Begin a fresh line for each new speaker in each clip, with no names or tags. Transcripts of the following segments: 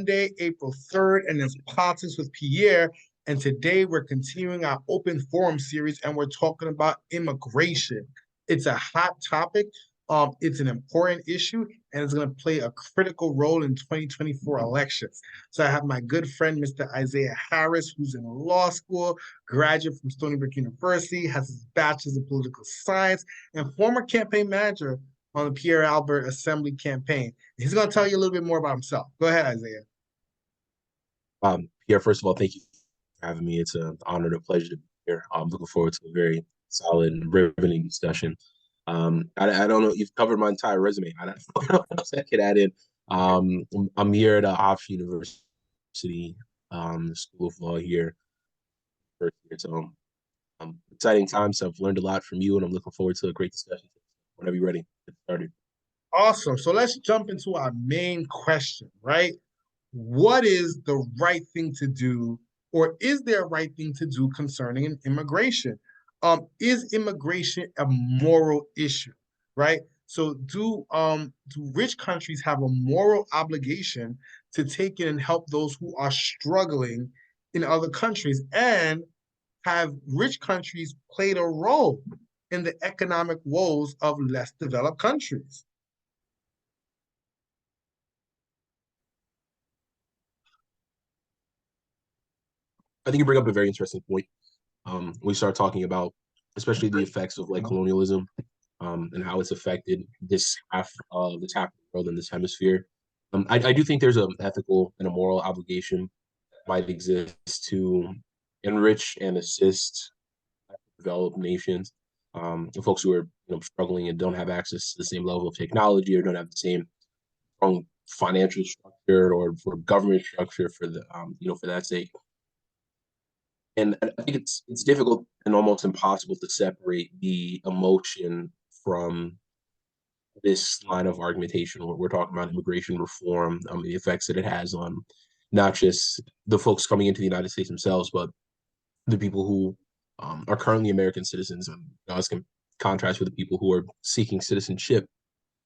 Monday, April 3rd, and it's Politics with Pierre. And today we're continuing our open forum series and we're talking about immigration. It's a hot topic. It's an important issue and it's going to play a critical role in 2024 elections. So I have my good friend, Mr. Isaiah Harris, who's in law school, graduate from Stony Brook University, has his bachelor's in political science, and former campaign manager on the Pierre Albert Assembly campaign. He's going to tell you a little bit more about himself. Go ahead, Isaiah.
Pierre, first of all, thank you for having me. It's an honor and a pleasure to be here. I'm looking forward to a very solid and riveting discussion. I don't know, you've covered my entire resume. I don't know what else I could add in. I'm here at Hofstra University, School of Law here. First year, so exciting times. I've learned a lot from you, and I'm looking forward to a great discussion. Whenever you're ready, get started.
Awesome. So let's jump into our main question, right? What is the right thing to do, or is there a right thing to do concerning immigration? Is immigration a moral issue, right? So do rich countries have a moral obligation to take in and help those who are struggling in other countries? And have rich countries played a role in the economic woes of less developed countries?
I think you bring up a very interesting point. We start talking about, especially the effects of like colonialism, and how it's affected this half of the world in this hemisphere. I do think there's an ethical and a moral obligation that might exist to enrich and assist developed nations, the folks who are struggling and don't have access to the same level of technology or don't have the same strong financial structure or for government structure for the for that sake. And I think it's difficult and almost impossible to separate the emotion from this line of argumentation. We're talking about immigration reform, the effects that it has on not just the folks coming into the United States themselves, but the people who are currently American citizens. And as can contrast with the people who are seeking citizenship,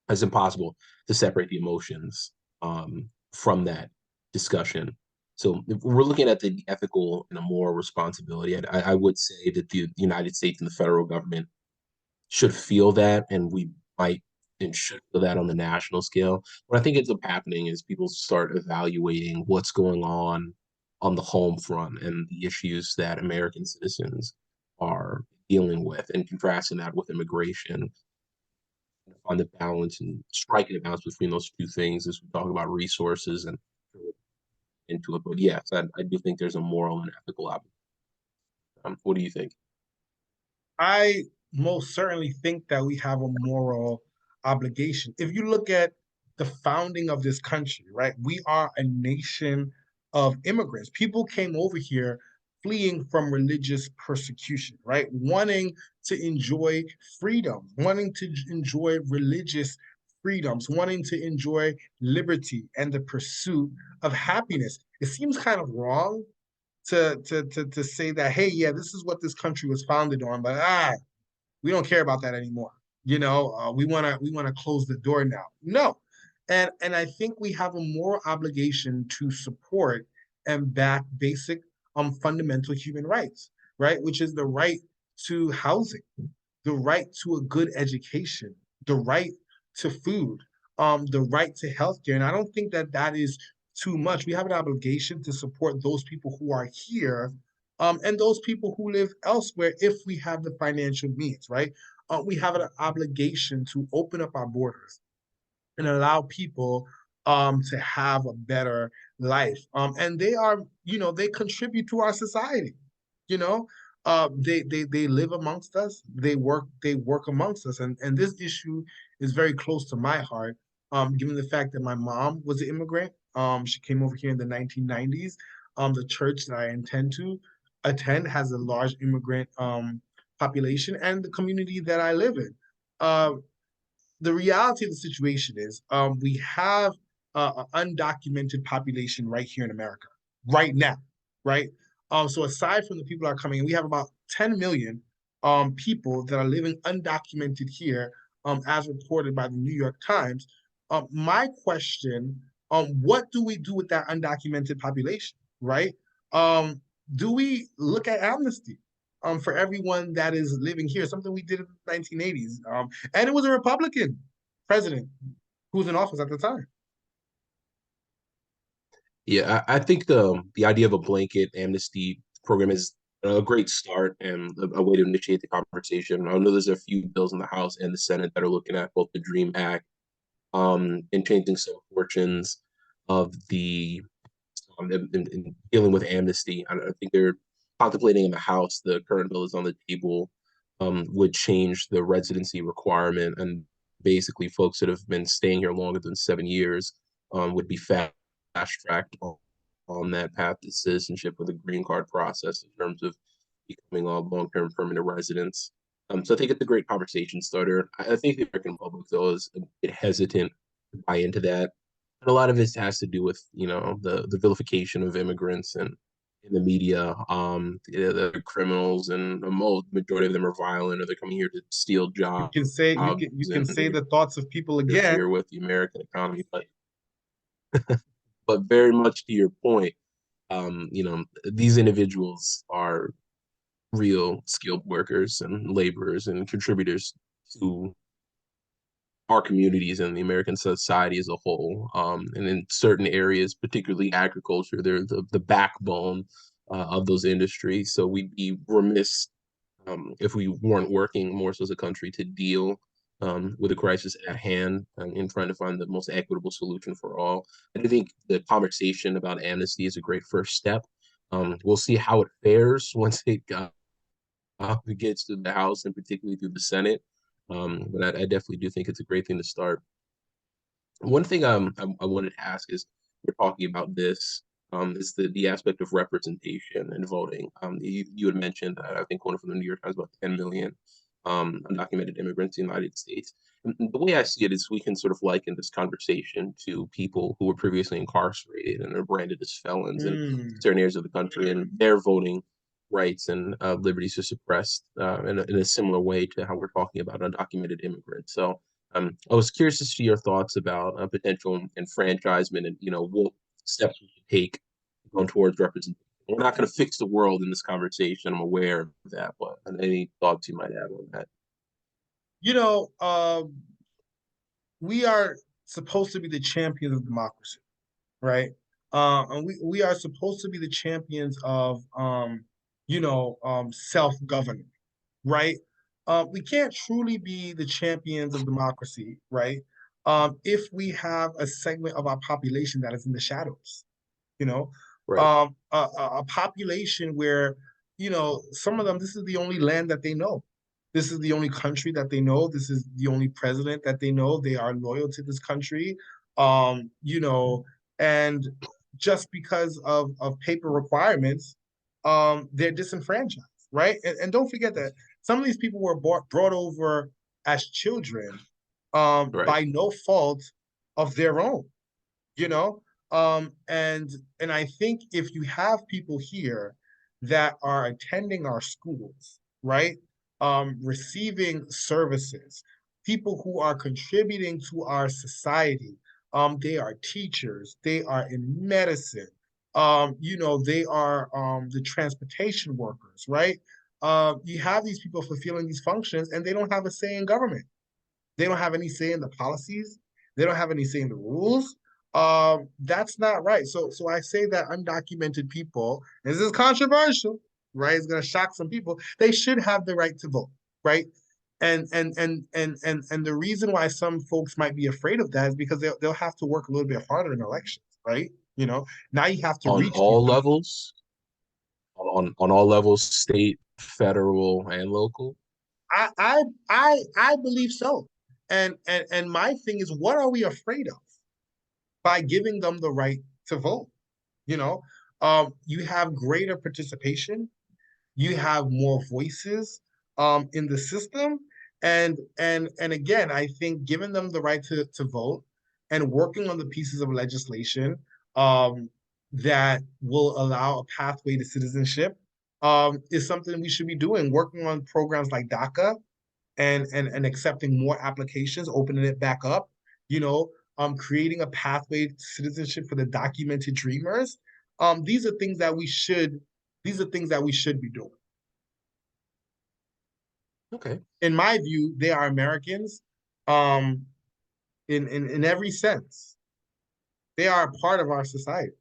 it's impossible to separate the emotions from that discussion. So if we're looking at the ethical and a moral responsibility, I would say that the United States and the federal government should feel that, and we might and should feel that on the national scale. What I think ends up happening is people start evaluating what's going on the home front and the issues that American citizens are dealing with, and contrasting that with immigration, find the balance and striking a balance between those two things as we talk about resources and into it. But yes, I do think there's a moral and ethical obligation. What do you think?
I most certainly think that we have a moral obligation. If you look at the founding of this country, right, we are a nation of immigrants. People came over here fleeing from religious persecution, right, wanting to enjoy freedom, wanting to enjoy religious freedoms, wanting to enjoy liberty and the pursuit of happiness. It seems kind of wrong to say that, hey, yeah, this is what this country was founded on, but we don't care about that anymore. We wanna close the door now. No, and I think we have a moral obligation to support and back basic fundamental human rights, right? Which is the right to housing, the right to a good education, the right to food, the right to healthcare. And I don't think that that is too much. We have an obligation to support those people who are here, and those people who live elsewhere if we have the financial means, right? We have an obligation to open up our borders and allow people to have a better life. And they are, they contribute to our society. You know, they live amongst us. They work amongst us, and this issue is very close to my heart. Given the fact that my mom was an immigrant, she came over here in the 1990s. The church that I intend to attend has a large immigrant population, and the community that I live in. Uh, the reality of the situation is we have an undocumented population right here in America, right now, right? So aside from the people that are coming in, we have about 10 million people that are living undocumented here, as reported by the New York Times. My question What do we do with that undocumented population, right? Um, do we look at amnesty for everyone that is living here? Something we did in the 1980s, and it was a Republican president who was in office at the time.
Yeah, I think the idea of a blanket amnesty program is a great start and a way to initiate the conversation. I know there's a few bills in the House and the Senate that are looking at both the Dream Act and changing some fortunes of the in dealing with amnesty. I think they're contemplating in the House. The current bill is on the table. Would change the residency requirement, and basically, folks that have been staying here longer than 7 years would be fast tracked on that path to citizenship with a green card process in terms of becoming a long term permanent residents. So I think it's a great conversation starter. I think the American public, though, is a bit hesitant to buy into that. And a lot of this has to do with, the vilification of immigrants and in the media. They're criminals, and the majority of them are violent, or they're coming here to steal
You
jobs,
can say you can
and
say the thoughts of people again.
interfere with the American economy. But very much to your point, these individuals are real skilled workers and laborers and contributors to our communities and the American society as a whole. And in certain areas, particularly agriculture, they're the backbone of those industries. So we'd be remiss if we weren't working more so as a country to deal with the crisis at hand and trying to find the most equitable solution for all. And I think the conversation about amnesty is a great first step. We'll see how it fares once it gets to the House and particularly through the Senate. But I definitely do think it's a great thing to start. One thing I wanted to ask is we're talking about this is the aspect of representation and voting. You had mentioned I think one from the New York Times about 10 million undocumented immigrants in the United States. And the way I see it is we can sort of liken this conversation to people who were previously incarcerated and are branded as felons in
Mm.
certain areas of the country, and their voting rights and liberties are suppressed in a similar way to how we're talking about undocumented immigrants. So I was curious to see your thoughts about potential enfranchisement and what steps we should take going towards representation. We're not going to fix the world in this conversation. I'm aware of that, but any thoughts you might have on that?
You know, we are supposed to be the champions of democracy, right? And we are supposed to be the champions of self-governing, right? We can't truly be the champions of democracy, right? If we have a segment of our population that is in the shadows, you know,
Right,
a population where, some of them, this is the only land that they know. This is the only country that they know. This is the only president that they know. They are loyal to this country. And just because of paper requirements, they're disenfranchised, right? And don't forget that some of these people were brought over as children
right.
by no fault of their own, you know and I think if you have people here that are attending our schools, right, receiving services, people who are contributing to our society, they are teachers, they are in medicine, they are the transportation workers, right. You have these people fulfilling these functions and they don't have a say in government. They don't have any say in the policies. They don't have any say in the rules. That's not right. So I say that undocumented people, this is controversial, right? It's gonna shock some people. They should have the right to vote, right? And the reason why some folks might be afraid of that is because they'll have to work a little bit harder in elections, right? Now you have to
On
reach these
all
people.
levels, on all levels, state, federal, and local.
I believe so. And my thing is, what are we afraid of by giving them the right to vote? You know, you have greater participation, you have more voices in the system, and again, I think giving them the right to vote and working on the pieces of legislation um, that will allow a pathway to citizenship is something we should be doing. Working on programs like DACA and accepting more applications, opening it back up, you know, creating a pathway to citizenship for the documented dreamers. These are things that we should these are things that we should be doing.
Okay,
In my view, they are Americans, um, in every sense. They are a part of our society.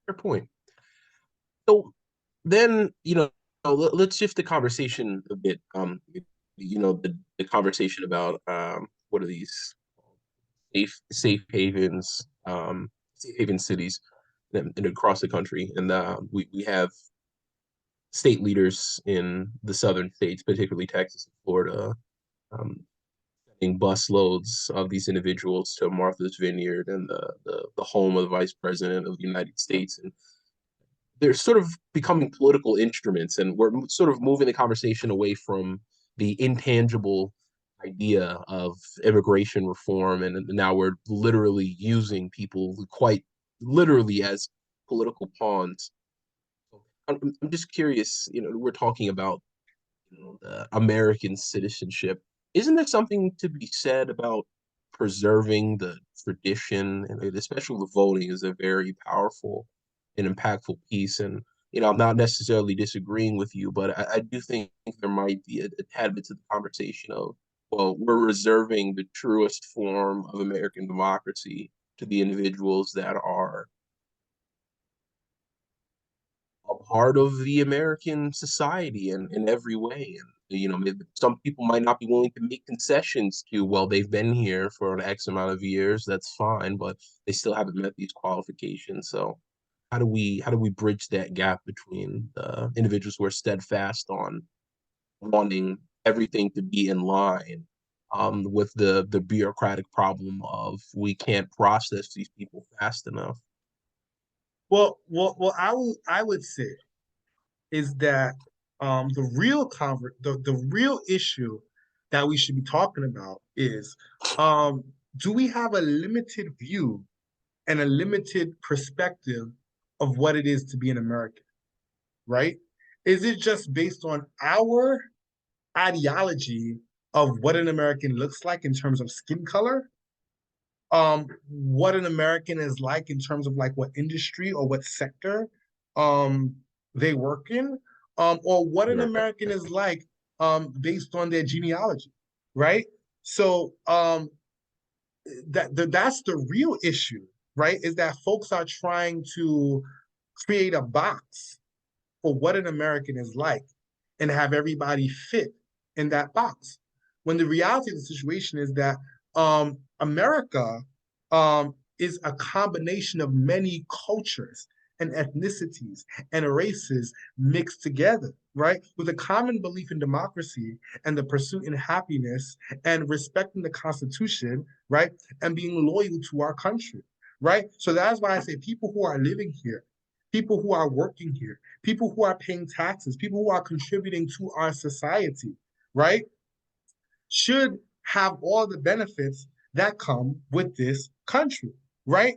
fair point. So then, let's shift the conversation a bit. The conversation about what are these safe havens, safe haven cities and across the country, and we have state leaders in the southern states, particularly Texas and Florida, um, sending bus loads of these individuals to Martha's Vineyard and the home of the Vice President of the United States, and they're sort of becoming political instruments, and we're sort of moving the conversation away from the intangible idea of immigration reform, and now we're literally using people quite literally as political pawns. I'm just curious, we're talking about American citizenship. Isn't there something to be said about preserving the tradition, and especially the voting is a very powerful and impactful piece. And I'm not necessarily disagreeing with you, but I do think there might be a tad bit to the conversation of, well, we're reserving the truest form of American democracy to the individuals that are a part of the American society in every way. And maybe some people might not be willing to make concessions to, well, they've been here for an X amount of years. That's fine, but they still haven't met these qualifications. So how do we bridge that gap between the individuals who are steadfast on wanting everything to be in line, with the bureaucratic problem of we can't process these people fast enough?
Well, I would say is that the real issue that we should be talking about is, um, do we have a limited view and a limited perspective of what it is to be an American, right? Is it just based on our ideology of what an American looks like in terms of skin color, what an American is like in terms of like what industry or what sector um they work in, or what an
Right.
American is like based on their genealogy, right? So that's the real issue, right? Is that folks are trying to create a box for what an American is like and have everybody fit in that box. When the reality of the situation is that America is a combination of many cultures and ethnicities and races mixed together, right? With a common belief in democracy and the pursuit in happiness and respecting the Constitution, right? And being loyal to our country, right? So that's why I say people who are living here, people who are working here, people who are paying taxes, people who are contributing to our society, right, should have all the benefits that come with this country, right?